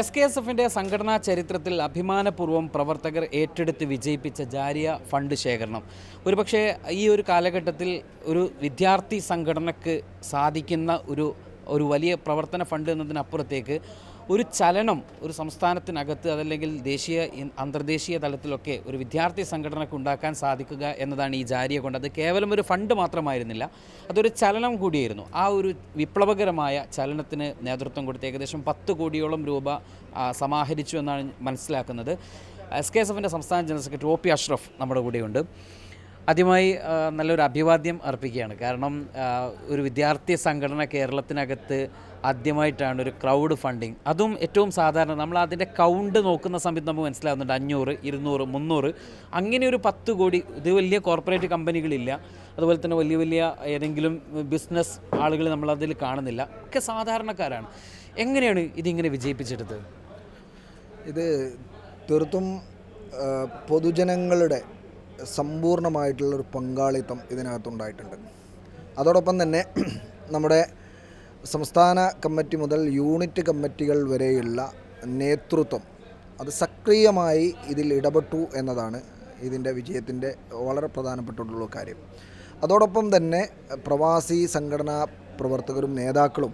SKSFിൻ്റെ സംഘടനാ ചരിത്രത്തിൽ അഭിമാനപൂർവ്വം പ്രവർത്തകർ ഏറ്റെടുത്ത് വിജയിപ്പിച്ച ജാരിയ ഫണ്ട് ശേഖരണം ഒരുപക്ഷേ ഈ ഒരു കാലഘട്ടത്തിൽ ഒരു വിദ്യാർത്ഥി സംഘടനയ്ക്ക് സാധിക്കുന്ന ഒരു വലിയ പ്രവർത്തന ഫണ്ട് എന്നതിനപ്പുറത്തേക്ക് ഒരു ചലനം ഒരു സംസ്ഥാനത്തിനകത്ത് അതല്ലെങ്കിൽ ദേശീയ അന്തർദേശീയ തലത്തിലൊക്കെ ഒരു വിദ്യാർത്ഥി സംഘടനയ്ക്ക് ഉണ്ടാക്കാൻ സാധിക്കുക എന്നതാണ് ഈ ജാരിയ കൊണ്ട്. അത് കേവലം ഒരു ഫണ്ട് മാത്രമായിരുന്നില്ല, അതൊരു ചലനം കൂടിയായിരുന്നു. ആ ഒരു വിപ്ലവകരമായ ചലനത്തിന് നേതൃത്വം കൊടുത്ത് ഏകദേശം 10 കോടിയോളം രൂപ സമാഹരിച്ചു എന്നാണ് മനസ്സിലാക്കുന്നത്. SKSFിൻ്റെ സംസ്ഥാന ജനറൽ സെക്രട്ടറി OP അഷ്റഫ് നമ്മുടെ കൂടെയുണ്ട്. ആദ്യമായി നല്ലൊരു അഭിവാദ്യം അർപ്പിക്കുകയാണ്. കാരണം ഒരു വിദ്യാർത്ഥി സംഘടന കേരളത്തിനകത്ത് ആദ്യമായിട്ടാണ് ഒരു ക്രൗഡ് ഫണ്ടിങ്, അതും ഏറ്റവും സാധാരണ നമ്മൾ അതിൻ്റെ കൗണ്ട് നോക്കുന്ന സമയത്ത് നമുക്ക് മനസ്സിലാകുന്നുണ്ട് 500, 200, 300 അങ്ങനെ ഒരു 10 കോടി. ഇത് വലിയ കോർപ്പറേറ്റ് കമ്പനികളില്ല, അതുപോലെ തന്നെ വലിയ വലിയ ഏതെങ്കിലും ബിസിനസ് ആളുകൾ നമ്മളതിൽ കാണുന്നില്ല, ഒക്കെ സാധാരണക്കാരാണ്. എങ്ങനെയാണ് ഇതിങ്ങനെ വിജയിപ്പിച്ചെടുത്തത്? ഇത് തീർത്തും പൊതുജനങ്ങളുടെ സമ്പൂർണ്ണമായിട്ടുള്ളൊരു പങ്കാളിത്തം ഇതിനകത്തുണ്ടായിട്ടുണ്ട്. അതോടൊപ്പം തന്നെ നമ്മുടെ സംസ്ഥാന കമ്മിറ്റി മുതൽ യൂണിറ്റ് കമ്മിറ്റികൾ വരെയുള്ള നേതൃത്വം അത് സക്രിയമായി ഇതിൽ ഇടപെട്ടു എന്നതാണ് ഇതിൻ്റെ വിജയത്തിൻ്റെ വളരെ പ്രധാനപ്പെട്ടുള്ള കാര്യം. അതോടൊപ്പം തന്നെ പ്രവാസി സംഘടനാ പ്രവർത്തകരും നേതാക്കളും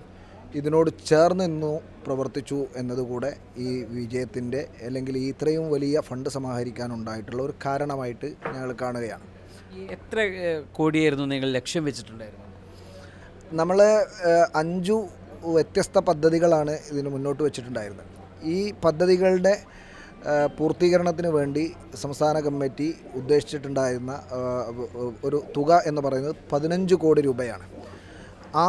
ഇതിനോട് ചേർന്ന് നിന്നു പ്രവർത്തിച്ചു എന്നതുകൂടെ ഈ വിജയത്തിൻ്റെ അല്ലെങ്കിൽ ഈ ഇത്രയും വലിയ ഫണ്ട് സമാഹരിക്കാനുണ്ടായിട്ടുള്ള ഒരു കാരണമായിട്ട് ഞങ്ങൾ കാണുകയാണ്. എത്ര കോടിയായിരുന്നു നിങ്ങൾ ലക്ഷ്യം വെച്ചിട്ടുണ്ടായിരുന്നു? നമ്മൾ 5 വ്യത്യസ്ത പദ്ധതികളാണ് ഇതിന് മുന്നോട്ട് വെച്ചിട്ടുണ്ടായിരുന്നത്. ഈ പദ്ധതികളുടെ പൂർത്തീകരണത്തിന് വേണ്ടി സംസ്ഥാന കമ്മിറ്റി ഉദ്ദേശിച്ചിട്ടുണ്ടായിരുന്ന ഒരു തുക എന്ന് പറയുന്നത് 15 കോടി രൂപയാണ്.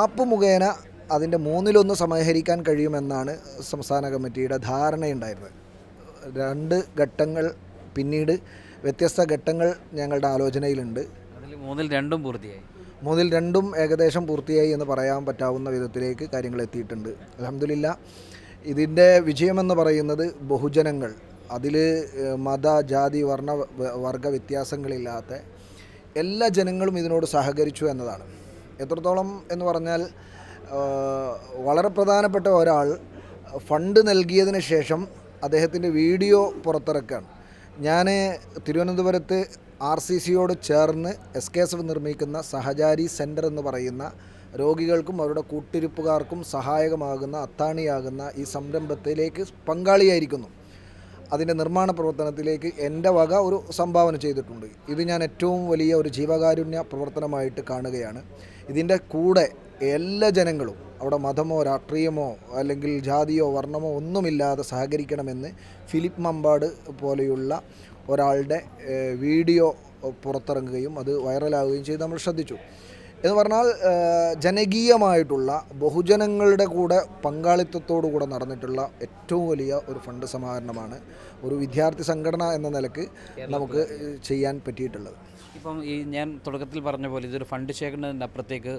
ആപ്പ് മുഖേന അതിൻ്റെ 1/3 സമാഹരിക്കാൻ കഴിയുമെന്നാണ് സംസ്ഥാന കമ്മിറ്റിയുടെ ധാരണയുണ്ടായിരുന്നത്. 2 ഘട്ടങ്ങൾ പിന്നീട് വ്യത്യസ്ത ഘട്ടങ്ങൾ ഞങ്ങളുടെ ആലോചനയിലുണ്ട്. അതിൽ 2 പൂർത്തിയായി. 2 ഏകദേശം പൂർത്തിയായി എന്ന് പറയാൻ പറ്റാവുന്ന വിധത്തിലേക്ക് കാര്യങ്ങൾ എത്തിയിട്ടുണ്ട്. അൽഹംദുലില്ലാ. ഇതിൻ്റെ വിജയമെന്ന് പറയുന്നത് ബഹുജനങ്ങൾ, അതിൽ മത, ജാതി, വർഗ വ്യത്യാസങ്ങളില്ലാത്ത എല്ലാ ജനങ്ങളും ഇതിനോട് സഹകരിച്ചു എന്നതാണ്. എത്രത്തോളം എന്ന് പറഞ്ഞാൽ വളരെ പ്രധാനപ്പെട്ട ഒരാൾ ഫണ്ട് നൽകിയതിന് ശേഷം അദ്ദേഹത്തിൻ്റെ വീഡിയോ പുറത്തിറക്കുകയാണ്. ഞാൻ തിരുവനന്തപുരത്ത് RCCയോട് ചേർന്ന് SKSF നിർമ്മിക്കുന്ന സഹചാരി സെൻറ്റർ എന്ന് പറയുന്ന രോഗികൾക്കും അവരുടെ കൂട്ടിരിപ്പുകാർക്കും സഹായകമാകുന്ന അത്താണിയാകുന്ന ഈ സംരംഭത്തിലേക്ക് പങ്കാളിയായിരിക്കുന്നു. അതിൻ്റെ നിർമ്മാണ പ്രവർത്തനത്തിലേക്ക് എൻ്റെ വക ഒരു സംഭാവന ചെയ്തിട്ടുണ്ട്. ഇത് ഞാൻ ഏറ്റവും വലിയ ഒരു ജീവകാരുണ്യ പ്രവർത്തനമായിട്ട് കാണുകയാണ്. ഇതിൻ്റെ കൂടെ എല്ലാ ജനങ്ങളും അവിടെ മതമോ രാഷ്ട്രീയമോ അല്ലെങ്കിൽ ജാതിയോ വർണ്ണമോ ഒന്നുമില്ലാതെ സഹകരിക്കണമെന്ന് ഫിലിപ്പ് മമ്പാട് പോലെയുള്ള ഒരാളുടെ വീഡിയോ പുറത്തിറങ്ങുകയും അത് വൈറലാവുകയും ചെയ്ത് നമ്മൾ ശ്രദ്ധിച്ചു. എന്ന് പറഞ്ഞാൽ ജനകീയമായിട്ടുള്ള ബഹുജനങ്ങളുടെ കൂടെ പങ്കാളിത്തത്തോടു കൂടെ നടന്നിട്ടുള്ള ഏറ്റവും വലിയ ഒരു ഫണ്ട് സമാഹരണമാണ് ഒരു വിദ്യാർത്ഥി സംഘടന എന്ന നിലക്ക് നമുക്ക് ചെയ്യാൻ പറ്റിയിട്ടുള്ളത്. ഇപ്പം ഞാൻ തുടക്കത്തിൽ പറഞ്ഞ പോലെ ഇതൊരു ഫണ്ട് ശേഖരണത്തിൻ്റെ അപ്പുറത്തേക്ക്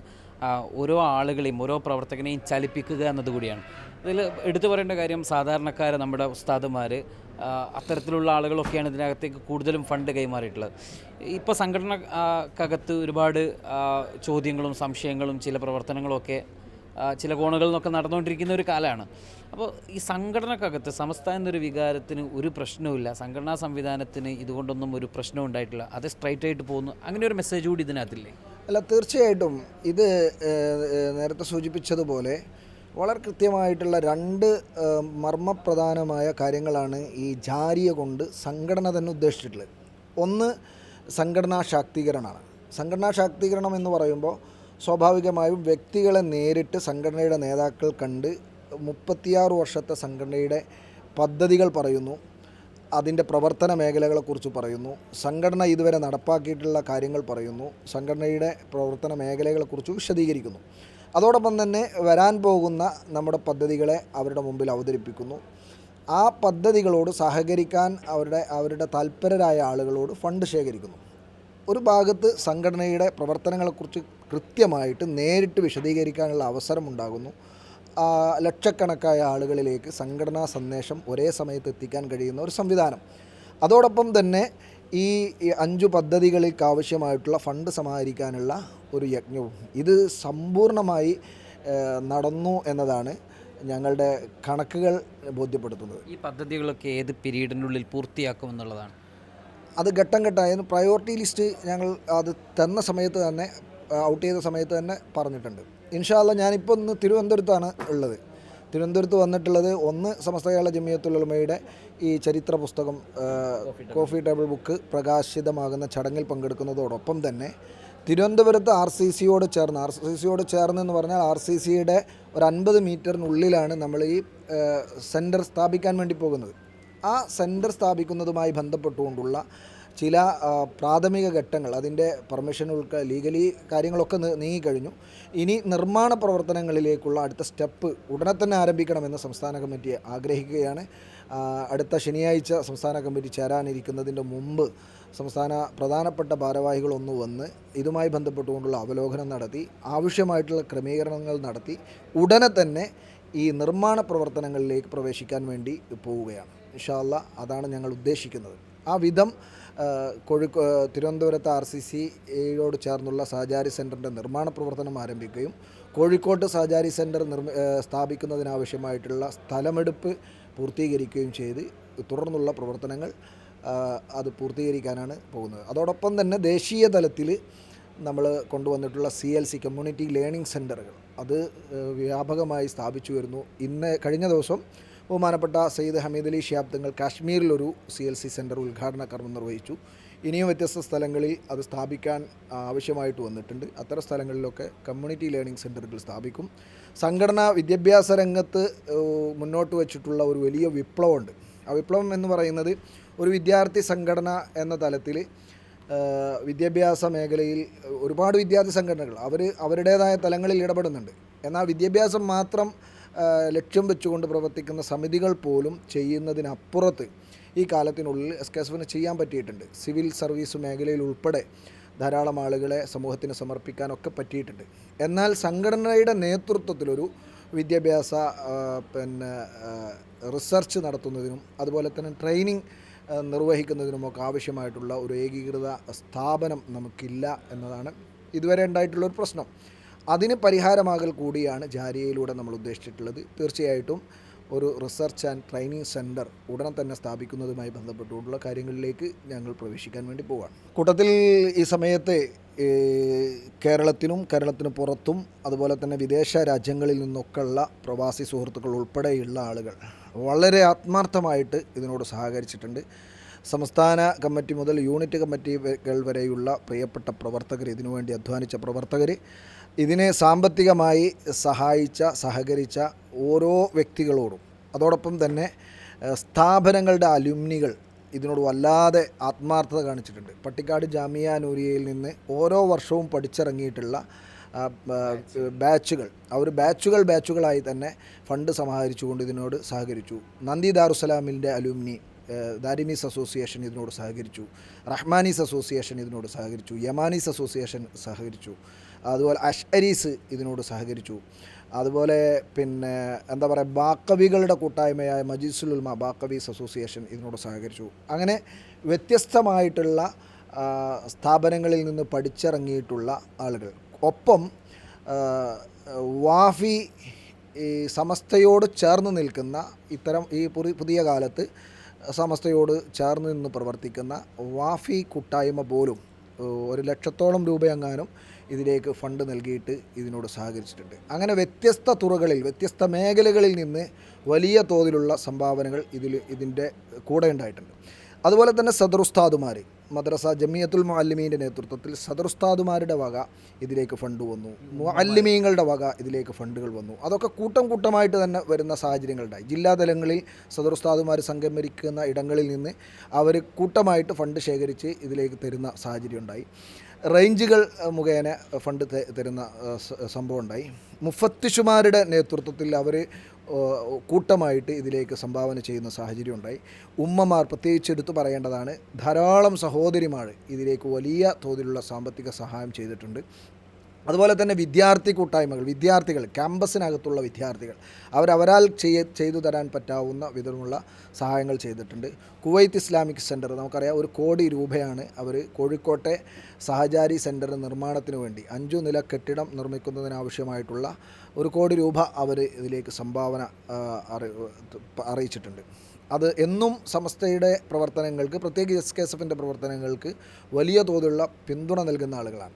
ഓരോ ആളുകളെയും ഓരോ പ്രവർത്തകനെയും ചലിപ്പിക്കുക എന്നതുകൂടിയാണ്. ഇതിൽ എടുത്തു പറയേണ്ട കാര്യം, സാധാരണക്കാർ, നമ്മുടെ ഉസ്താദുമാർ, അത്തരത്തിലുള്ള ആളുകളൊക്കെയാണ് ഇതിനകത്തേക്ക് കൂടുതലും ഫണ്ട് കൈമാറിയിട്ടുള്ളത്. ഇപ്പോൾ സംഘടനക്കകത്ത് ഒരുപാട് ചോദ്യങ്ങളും സംശയങ്ങളും ചില പ്രവർത്തനങ്ങളുമൊക്കെ ചില കോണുകളിൽ നിന്നൊക്കെ നടന്നുകൊണ്ടിരിക്കുന്ന ഒരു കാലമാണ്. അപ്പോൾ ഈ സംഘടനക്കകത്ത് സമസ്ത എന്നൊരു വികാരത്തിന് ഒരു പ്രശ്നവുമില്ല, സംഘടനാ സംവിധാനത്തിന് ഇതുകൊണ്ടൊന്നും ഒരു പ്രശ്നവും ഉണ്ടായിട്ടില്ല, അത് സ്ട്രൈറ്റ് ആയിട്ട് പോകുന്നു, അങ്ങനെ ഒരു മെസ്സേജ് കൂടി ഇതിനകത്തില്ലേ? അല്ല, തീർച്ചയായിട്ടും ഇത് നേരത്തെ സൂചിപ്പിച്ചതുപോലെ വളരെ കൃത്യമായിട്ടുള്ള 2 മർമ്മപ്രധാനമായ കാര്യങ്ങളാണ് ഈ ജാരിയ കൊണ്ട് സംഘടന തന്നെ ഉദ്ദേശിച്ചിട്ടുള്ളത്. ഒന്ന് സംഘടനാ ശാക്തീകരണമാണ്. സംഘടനാ ശാക്തീകരണം എന്ന് പറയുമ്പോൾ സ്വാഭാവികമായും വ്യക്തികളെ നേരിട്ട് സംഘടനയുടെ നേതാക്കൾ കണ്ട് 36 വർഷത്തെ സംഘടനയുടെ പദ്ധതികൾ പറയുന്നു, അതിൻ്റെ പ്രവർത്തന മേഖലകളെക്കുറിച്ച് പറയുന്നു, സംഘടന ഇതുവരെ നടപ്പാക്കിയിട്ടുള്ള കാര്യങ്ങൾ പറയുന്നു, സംഘടനയുടെ പ്രവർത്തന മേഖലകളെക്കുറിച്ച് വിശദീകരിക്കുന്നു. അതോടൊപ്പം തന്നെ വരാൻ പോകുന്ന നമ്മുടെ പദ്ധതികളെ അവരുടെ മുമ്പിൽ അവതരിപ്പിക്കുന്നു. ആ പദ്ധതികളോട് സഹകരിക്കാൻ അവരുടെ താല്പര്യരായ ആളുകളോട് ഫണ്ട് ശേഖരിക്കുന്നു. ഒരു ഭാഗത്ത് സംഘടനയുടെ പ്രവർത്തനങ്ങളെക്കുറിച്ച് കൃത്യമായിട്ട് നേരിട്ട് വിശദീകരിക്കാനുള്ള അവസരമുണ്ടാകുന്നു. ലക്ഷക്കണക്കായ ആളുകളിലേക്ക് സംഘടനാ സന്ദേശം ഒരേ സമയത്ത് എത്തിക്കാൻ കഴിയുന്ന ഒരു സംവിധാനം. അതോടൊപ്പം തന്നെ ഈ 5 പദ്ധതികൾക്ക് ആവശ്യമായിട്ടുള്ള ഫണ്ട് സമാഹരിക്കാനുള്ള ഒരു യജ്ഞവും ഇത് സമ്പൂർണ്ണമായി നടന്നു എന്നതാണ് ഞങ്ങളുടെ കണക്കുകൾ ബോധ്യപ്പെടുത്തുന്നത്. ഈ പദ്ധതികളൊക്കെ ഏത് പീരീഡിനുള്ളിൽ പൂർത്തിയാക്കുമെന്നുള്ളതാണ്? അത് ഘട്ടം ഘട്ടമായിരുന്നു. പ്രയോറിറ്റി ലിസ്റ്റ് ഞങ്ങൾ അത് തന്ന സമയത്ത് തന്നെ, ഔട്ട് ചെയ്ത സമയത്ത് തന്നെ പറഞ്ഞിട്ടുണ്ട്. ഇൻഷാ അല്ലാഹ് ഞാനിപ്പോൾ ഇന്ന് തിരുവനന്തപുരത്താണ് ഉള്ളത്. തിരുവനന്തപുരത്ത് വന്നിട്ടുള്ളത് ഒന്ന് സമസ്ത കേരള ജമിയത്തുൽ ഉലമയുടെ ഈ ചരിത്ര പുസ്തകം കോഫി ടേബിൾ ബുക്ക് പ്രകാശിതമാകുന്ന ചടങ്ങിൽ പങ്കെടുക്കുന്നതോടൊപ്പം തന്നെ തിരുവനന്തപുരത്ത് ആർ സി സിയോട് ചേർന്ന് എന്ന് പറഞ്ഞാൽ ആർ സി സിയുടെ ഒരു 50 മീറ്ററിനുള്ളിലാണ് നമ്മൾ ഈ സെൻറ്റർ സ്ഥാപിക്കാൻ വേണ്ടി പോകുന്നത്. ആ സെൻറ്റർ സ്ഥാപിക്കുന്നതുമായി ബന്ധപ്പെട്ടുകൊണ്ടുള്ള ചില പ്രാഥമിക ഘട്ടങ്ങൾ, അതിൻ്റെ പെർമിഷൻ ലീഗലി കാര്യങ്ങളൊക്കെ നീങ്ങിക്കഴിഞ്ഞു. ഇനി നിർമ്മാണ പ്രവർത്തനങ്ങളിലേക്കുള്ള അടുത്ത സ്റ്റെപ്പ് ഉടനെ തന്നെ ആരംഭിക്കണമെന്ന് സംസ്ഥാന കമ്മിറ്റി ആഗ്രഹിക്കുകയാണ്. അടുത്ത ശനിയാഴ്ച സംസ്ഥാന കമ്മിറ്റി ചേരാനിരിക്കുന്നതിൻ്റെ മുമ്പ് സംസ്ഥാന പ്രധാനപ്പെട്ട ഭാരവാഹികളൊന്ന് വന്ന് ഇതുമായി ബന്ധപ്പെട്ടുകൊണ്ടുള്ള അവലോകനം നടത്തി ആവശ്യമായിട്ടുള്ള ക്രമീകരണങ്ങൾ നടത്തി ഉടനെ തന്നെ ഈ നിർമ്മാണ പ്രവർത്തനങ്ങളിലേക്ക് പ്രവേശിക്കാൻ വേണ്ടി പോവുകയാണ്. ഇൻഷാ അല്ലാഹ് അതാണ് ഞങ്ങൾ ഉദ്ദേശിക്കുന്നത്. ആ വിധം തിരുവനന്തപുരത്ത് ആർ സി സിയോട് ചേർന്നുള്ള സഹചാരി സെൻറ്ററിൻ്റെ നിർമ്മാണ പ്രവർത്തനം ആരംഭിക്കുകയും കോഴിക്കോട്ട് സഹചാരി സെൻറ്റർ സ്ഥാപിക്കുന്നതിനാവശ്യമായിട്ടുള്ള സ്ഥലമെടുപ്പ് പൂർത്തീകരിക്കുകയും ചെയ്ത് തുടർന്നുള്ള പ്രവർത്തനങ്ങൾ അത് പൂർത്തീകരിക്കാനാണ് പോകുന്നത്. അതോടൊപ്പം തന്നെ ദേശീയ തലത്തിൽ നമ്മൾ കൊണ്ടുവന്നിട്ടുള്ള CLC കമ്മ്യൂണിറ്റി ലേണിംഗ് സെൻറ്ററുകൾ അത് വ്യാപകമായി സ്ഥാപിച്ചു വരുന്നു. കഴിഞ്ഞ ദിവസം ബഹുമാനപ്പെട്ട സയ്യിദ് ഹമീദ് അലി ശിഹാബ് തങ്ങൾ കാശ്മീരിലൊരു CLC സെൻറ്റർ ഉദ്ഘാടന കർമ്മം നിർവഹിച്ചു. ഇനിയും വ്യത്യസ്ത സ്ഥലങ്ങളിൽ അത് സ്ഥാപിക്കാൻ ആവശ്യമായിട്ട് വന്നിട്ടുണ്ട്. അത്തരം സ്ഥലങ്ങളിലൊക്കെ കമ്മ്യൂണിറ്റി ലേണിംഗ് സെൻറ്ററുകൾ സ്ഥാപിക്കും. സംഘടനാ വിദ്യാഭ്യാസ രംഗത്ത് മുന്നോട്ട് വച്ചിട്ടുള്ള ഒരു വലിയ വിപ്ലവമുണ്ട്. ആ വിപ്ലവം എന്ന് പറയുന്നത് ഒരു വിദ്യാർത്ഥി സംഘടന എന്ന തലത്തിൽ വിദ്യാഭ്യാസ മേഖലയിൽ ഒരുപാട് വിദ്യാർത്ഥി സംഘടനകൾ അവരുടേതായ തലങ്ങളിൽ ഇടപെടുന്നുണ്ട്. എന്നാൽ വിദ്യാഭ്യാസം മാത്രം ലക്ഷ്യം വെച്ചുകൊണ്ട് പ്രവർത്തിക്കുന്ന സമിതികൾ പോലും ചെയ്യുന്നതിനപ്പുറത്ത് ഈ കാലത്തിനുള്ളിൽ SKSFന് ചെയ്യാൻ പറ്റിയിട്ടുണ്ട്. സിവിൽ സർവീസ് മേഖലയിൽ ഉൾപ്പെടെ ധാരാളം ആളുകളെ സമൂഹത്തിന് സമർപ്പിക്കാനൊക്കെ പറ്റിയിട്ടുണ്ട്. എന്നാൽ സംഘടനയുടെ നേതൃത്വത്തിലൊരു വിദ്യാഭ്യാസ റിസർച്ച് നടത്തുന്നതിനും അതുപോലെ തന്നെ ട്രെയിനിങ് നിർവഹിക്കുന്നതിനുമൊക്കെ ആവശ്യമായിട്ടുള്ള ഒരു ഏകീകൃത സ്ഥാപനം നമുക്കില്ല എന്നതാണ് ഇതുവരെ ഉണ്ടായിട്ടുള്ളൊരു പ്രശ്നം. അതിന് പരിഹാരമാകൽ കൂടിയാണ് ജാരിയയിലൂടെ നമ്മൾ ഉദ്ദേശിച്ചിട്ടുള്ളത്. തീർച്ചയായിട്ടും ഒരു റിസർച്ച് ആൻഡ് ട്രെയിനിങ് സെൻറ്റർ ഉടനെ തന്നെ സ്ഥാപിക്കുന്നതുമായി ബന്ധപ്പെട്ടുകൊണ്ടുള്ള കാര്യങ്ങളിലേക്ക് ഞങ്ങൾ പ്രവേശിക്കാൻ വേണ്ടി പോവുകയാണ്. കൂട്ടത്തിൽ ഈ സമയത്ത് കേരളത്തിന് പുറത്തും അതുപോലെ തന്നെ വിദേശ രാജ്യങ്ങളിൽ നിന്നൊക്കെയുള്ള പ്രവാസി സുഹൃത്തുക്കൾ ഉൾപ്പെടെയുള്ള ആളുകൾ വളരെ ആത്മാർത്ഥമായിട്ട് ഇതിനോട് സഹകരിച്ചിട്ടുണ്ട്. സംസ്ഥാന കമ്മിറ്റി മുതൽ യൂണിറ്റ് കമ്മിറ്റികൾ വരെയുള്ള പ്രിയപ്പെട്ട പ്രവർത്തകർ, ഇതിനുവേണ്ടി അധ്വാനിച്ച പ്രവർത്തകർ, ഇതിനെ സാമ്പത്തികമായി സഹകരിച്ച ഓരോ വ്യക്തികളോടും അതോടൊപ്പം തന്നെ സ്ഥാപനങ്ങളുടെ അലുമിനികൾ ഇതിനോട് വല്ലാതെ ആത്മാർത്ഥത കാണിച്ചിട്ടുണ്ട്. പട്ടിക്കാട് ജാമിയ നൂരിയയിൽ നിന്ന് ഓരോ വർഷവും പഠിച്ചിറങ്ങിയിട്ടുള്ള ബാച്ചുകൾ ബാച്ചുകളായി തന്നെ ഫണ്ട് സമാഹരിച്ചുകൊണ്ട് ഇതിനോട് സഹകരിച്ചു. നന്ദി ദാറുസലാമിൻ്റെ അലുമിനി ദാരിമീസ് അസോസിയേഷൻ ഇതിനോട് സഹകരിച്ചു. റഹ്മാനീസ് അസോസിയേഷൻ ഇതിനോട് സഹകരിച്ചു. യമാനീസ് അസോസിയേഷൻ സഹകരിച്ചു. അതുപോലെ അഷ്അരീസ് ഇതിനോട് സഹകരിച്ചു. അതുപോലെ ബാക്കവികളുടെ കൂട്ടായ്മയായ മജ്ലിസുൽ ഉലമ ബാക്കവീസ് അസോസിയേഷൻ ഇതിനോട് സഹകരിച്ചു. അങ്ങനെ വ്യത്യസ്തമായിട്ടുള്ള സ്ഥാപനങ്ങളിൽ നിന്ന് പഠിച്ചിറങ്ങിയിട്ടുള്ള ആളുകൾ, ഒപ്പം വാഫി സമസ്തയോട് ചേർന്ന് നിൽക്കുന്ന ഈ പുതിയ കാലത്ത് സമസ്തയോട് ചേർന്ന് നിന്ന് പ്രവർത്തിക്കുന്ന വാഫി കൂട്ടായ്മ പോലും 1,00,000 രൂപയെങ്ങാനും ഇതിലേക്ക് ഫണ്ട് നൽകിയിട്ട് ഇതിനോട് സഹകരിച്ചിട്ടുണ്ട്. അങ്ങനെ വ്യത്യസ്ത തുറകളിൽ വ്യത്യസ്ത മേഖലകളിൽ നിന്ന് വലിയ തോതിലുള്ള സംഭാവനകൾ ഇതിൻ്റെ കൂടെ ഉണ്ടായിട്ടുണ്ട്. അതുപോലെ തന്നെ സദറുസ്താദുമാർ, മദ്രസ ജമിയത്തുൽ മുഅല്ലിമീൻ്റെ നേതൃത്വത്തിൽ സദറുസ്താദുമാരുടെ വക ഇതിലേക്ക് ഫണ്ട് വന്നു. മുഅല്ലിമീങ്ങളുടെ വക ഇതിലേക്ക് ഫണ്ടുകൾ വന്നു. അതൊക്കെ കൂട്ടമായിട്ട് തന്നെ വരുന്ന സാഹചര്യങ്ങളുണ്ടായി. ജില്ലാതലങ്ങളിൽ സദറുസ്താദുമാർ സംഗമിക്കുന്ന ഇടങ്ങളിൽ നിന്ന് അവർ കൂട്ടമായിട്ട് ഫണ്ട് ശേഖരിച്ച് ഇതിലേക്ക് തരുന്ന സാഹചര്യം ഉണ്ടായി. റേഞ്ചുകൾ മുഖേന ഫണ്ട് തരുന്ന സംഭവം ഉണ്ടായി. മുഫത്തിഷുമാരുടെ നേതൃത്വത്തിൽ അവർ കൂട്ടമായിട്ട് ഇതിലേക്ക് സംഭാവന ചെയ്യുന്ന സാഹചര്യം ഉണ്ടായി. ഉമ്മമാർ പ്രത്യേകിച്ച് എടുത്തു പറയേണ്ടതാണ്. ധാരാളം സഹോദരിമാർ ഇതിലേക്ക് വലിയ തോതിലുള്ള സാമ്പത്തിക സഹായം ചെയ്തിട്ടുണ്ട്. അതുപോലെ തന്നെ വിദ്യാർത്ഥി കൂട്ടായ്മകൾ, വിദ്യാർത്ഥികൾ, ക്യാമ്പസിനകത്തുള്ള വിദ്യാർത്ഥികൾ അവരാൽ ചെയ്തു തരാൻ പറ്റാവുന്ന വിധമുള്ള സഹായങ്ങൾ ചെയ്തിട്ടുണ്ട്. കുവൈത്ത് ഇസ്ലാമിക് സെൻറ്റർ, നമുക്കറിയാം 1 കോടി രൂപയാണ് അവർ കോഴിക്കോട്ടെ സഹചാരി സെൻറ്റർ നിർമ്മാണത്തിന് വേണ്ടി 5 നില കെട്ടിടം നിർമ്മിക്കുന്നതിനാവശ്യമായിട്ടുള്ള 1 കോടി രൂപ അവർ ഇതിലേക്ക് സംഭാവന അറിയിച്ചിട്ടുണ്ട്. അത് എന്നും സമസ്തയുടെ പ്രവർത്തനങ്ങൾക്ക്, പ്രത്യേകിച്ച് SKSFൻ്റെ പ്രവർത്തനങ്ങൾക്ക് വലിയ തോതിലുള്ള പിന്തുണ നൽകുന്ന ആളുകളാണ്.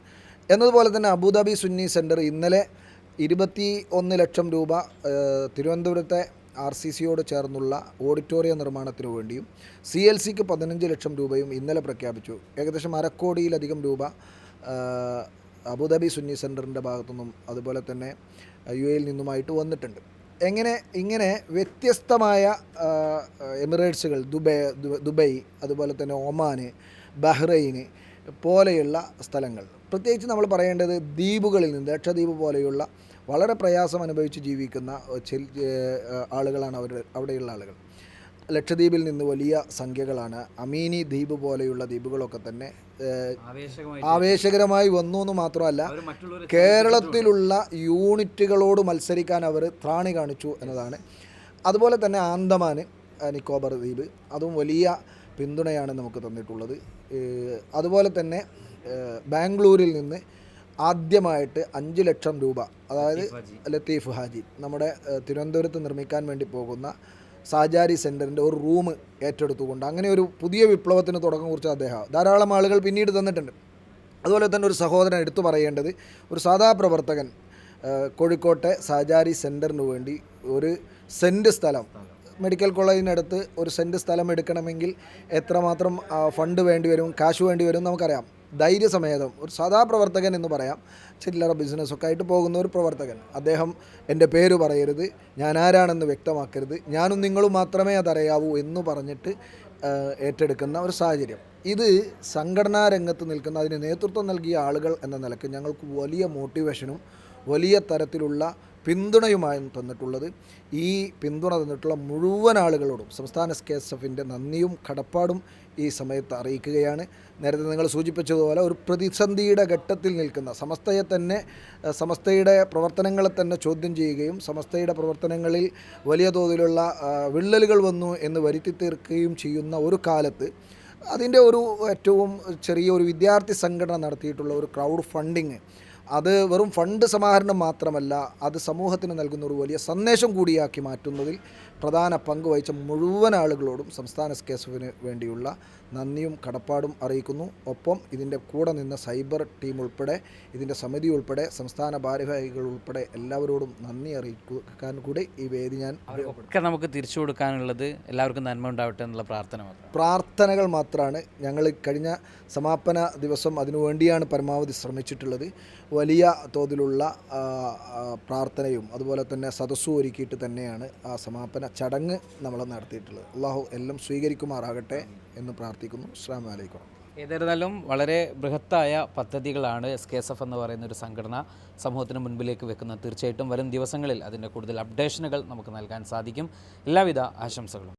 എന്നതുപോലെ തന്നെ അബുദാബി സുന്നി സെൻറ്റർ ഇന്നലെ 21 ലക്ഷം രൂപ തിരുവനന്തപുരത്തെ RCCയോട് ചേർന്നുള്ള ഓഡിറ്റോറിയം നിർമ്മാണത്തിന് വേണ്ടിയും CLCക്ക് 15 ലക്ഷം രൂപയും ഇന്നലെ പ്രഖ്യാപിച്ചു. ഏകദേശം 1/2 കോടിയിലധികം രൂപ അബുദാബി സുന്നി സെൻറ്ററിൻ്റെ ഭാഗത്തുനിന്നും അതുപോലെ തന്നെ UAE നിന്നുമായിട്ട് വന്നിട്ടുണ്ട്. ഇങ്ങനെ വ്യത്യസ്തമായ എമിറേറ്റ്സുകൾ, ദുബൈ, അതുപോലെ തന്നെ ഒമാൻ, ബഹ്റൈൻ പോലെയുള്ള സ്ഥലങ്ങൾ, പ്രത്യേകിച്ച് നമ്മൾ പറയേണ്ടത് ദ്വീപുകളിൽ നിന്ന്, ലക്ഷദ്വീപ് പോലെയുള്ള വളരെ പ്രയാസം അനുഭവിച്ച് ജീവിക്കുന്ന ആളുകളാണ് അവിടെയുള്ള ആളുകൾ. ലക്ഷദ്വീപിൽ നിന്ന് വലിയ സംഖ്യകളാണ്. അമീനി ദ്വീപ് പോലെയുള്ള ദ്വീപുകളൊക്കെ തന്നെ ആവേശകരമായി വന്നു എന്ന് മാത്രമല്ല, കേരളത്തിലുള്ള യൂണിറ്റുകളോട് മത്സരിക്കാൻ അവർ ത്രാണി കാണിച്ചു എന്നതാണ്. അതുപോലെ തന്നെ ആൻഡമാൻ നിക്കോബർ ദ്വീപ്, അതും വലിയ പിന്തുണയാണ് നമുക്ക് തന്നിട്ടുള്ളത്. അതുപോലെ തന്നെ ബാംഗ്ലൂരിൽ നിന്ന് ആദ്യമായിട്ട് 5 ലക്ഷം രൂപ, അതായത് ലത്തീഫ് ഹാജി, നമ്മുടെ തിരുവനന്തപുരത്ത് നിർമ്മിക്കാൻ വേണ്ടി പോകുന്ന സഹചാരി സെൻറ്ററിൻ്റെ ഒരു റൂം ഏറ്റെടുത്തുകൊണ്ട് അങ്ങനെ ഒരു പുതിയ വിപ്ലവത്തിന് തുടക്കം കുറിച്ച അദ്ദേഹം ധാരാളം ആളുകൾ പിന്നീട് തന്നിട്ടുണ്ട്. അതുപോലെ തന്നെ ഒരു സഹോദരൻ എടുത്തു പറയേണ്ടത്, ഒരു സാധാ പ്രവർത്തകൻ കോഴിക്കോട്ടെ സഹചാരി സെൻറ്ററിന് വേണ്ടി 1 സെൻറ്റ് സ്ഥലം, മെഡിക്കൽ കോളേജിനടുത്ത് 1 സെൻറ്റ് സ്ഥലം എടുക്കണമെങ്കിൽ എത്രമാത്രം ഫണ്ട് വേണ്ടി വരും, കാശ് വേണ്ടി വരും നമുക്കറിയാം. ധൈര്യസമേതം ഒരു സാധാ പ്രവർത്തകൻ എന്ന് പറയാം, ചില്ലറ ബിസിനസ്സൊക്കെ ആയിട്ട് പോകുന്ന ഒരു പ്രവർത്തകൻ, അദ്ദേഹം എൻ്റെ പേര് പറയരുത്, ഞാൻ ആരാണെന്ന് വ്യക്തമാക്കരുത്, ഞാനും നിങ്ങളും മാത്രമേ അതറിയാവൂ എന്ന് പറഞ്ഞിട്ട് ഏറ്റെടുക്കുന്ന ഒരു സാഹചര്യം. ഇത് സംഘടനാ രംഗത്ത് നിൽക്കുന്ന, അതിന് നേതൃത്വം നൽകിയ ആളുകൾ എന്ന നിലയ്ക്ക് ഞങ്ങൾക്ക് വലിയ മോട്ടിവേഷനും വലിയ തരത്തിലുള്ള പിന്തുണയുമായി തന്നിട്ടുള്ളത്. ഈ പിന്തുണ തന്നിട്ടുള്ള മുഴുവൻ ആളുകളോടും സംസ്ഥാന SKSFൻ്റെ നന്ദിയും കടപ്പാടും ഈ സമയത്ത് അറിയിക്കുകയാണ്. നേരത്തെ നിങ്ങൾ സൂചിപ്പിച്ചതുപോലെ ഒരു പ്രതിസന്ധിയുടെ ഘട്ടത്തിൽ നിൽക്കുന്ന സമസ്തയുടെ പ്രവർത്തനങ്ങളെ തന്നെ ചോദ്യം ചെയ്യുകയും സമസ്തയുടെ പ്രവർത്തനങ്ങളിൽ വലിയ തോതിലുള്ള വിള്ളലുകൾ വന്നു എന്ന് വരുത്തി തീർക്കുകയും ചെയ്യുന്ന ഒരു കാലത്ത് അതിൻ്റെ ഏറ്റവും ചെറിയൊരു വിദ്യാർത്ഥി സംഘടന നടത്തിയിട്ടുള്ള ഒരു ക്രൗഡ് ഫണ്ടിങ്, അത് വെറും ഫണ്ട് സമാഹരണം മാത്രമല്ല, അത് സമൂഹത്തിന് നൽകുന്ന ഒരു വലിയ സന്ദേശം കൂടിയാക്കി മാറ്റുന്നതിൽ പ്രധാന പങ്ക് വഹിച്ച മുഴുവൻ ആളുകളോടും സംസ്ഥാന SKSFന് വേണ്ടിയുള്ള നന്ദിയും കടപ്പാടും അറിയിക്കുന്നു. ഒപ്പം ഇതിൻ്റെ കൂടെ നിന്ന സൈബർ ടീം ഉൾപ്പെടെ, ഇതിൻ്റെ സമിതി ഉൾപ്പെടെ, സംസ്ഥാന ഭാരവാഹികൾ ഉൾപ്പെടെ എല്ലാവരോടും നന്ദി അറിയിക്കാൻ കൂടി ഈ വേദി ഞാൻ ഒക്കെ നമുക്ക് തിരിച്ചു കൊടുക്കാനുള്ളത് എല്ലാവർക്കും നന്മ ഉണ്ടാവട്ടെ എന്നുള്ള പ്രാർത്ഥനകൾ മാത്രമാണ്. ഞങ്ങൾ കഴിഞ്ഞ സമാപന ദിവസം അതിനുവേണ്ടിയാണ് പരമാവധി ശ്രമിച്ചിട്ടുള്ളത്. വലിയ തോതിലുള്ള പ്രാർത്ഥനയും അതുപോലെ തന്നെ സദസ്സും ഒരുക്കിയിട്ട് തന്നെയാണ് ആ സമാപന ചടങ്ങ് നമ്മൾ നടത്തിയിട്ടുള്ളത്. അള്ളാഹു എല്ലാം സ്വീകരിക്കുമാറാകട്ടെ എന്ന് പ്രാർത്ഥിക്കുന്നു. അസ്സലാമു അലൈക്കും. ഏതായിരുന്നാലും വളരെ ബൃഹത്തായ പദ്ധതികളാണ് SKSF എന്ന് പറയുന്ന ഒരു സംഘടന സമൂഹത്തിന് മുൻപിലേക്ക് വെക്കുന്നത്. തീർച്ചയായിട്ടും വരും ദിവസങ്ങളിൽ അതിൻ്റെ കൂടുതൽ അപ്ഡേഷനുകൾ നമുക്ക് നൽകാൻ സാധിക്കും. എല്ലാവിധ ആശംസകളും.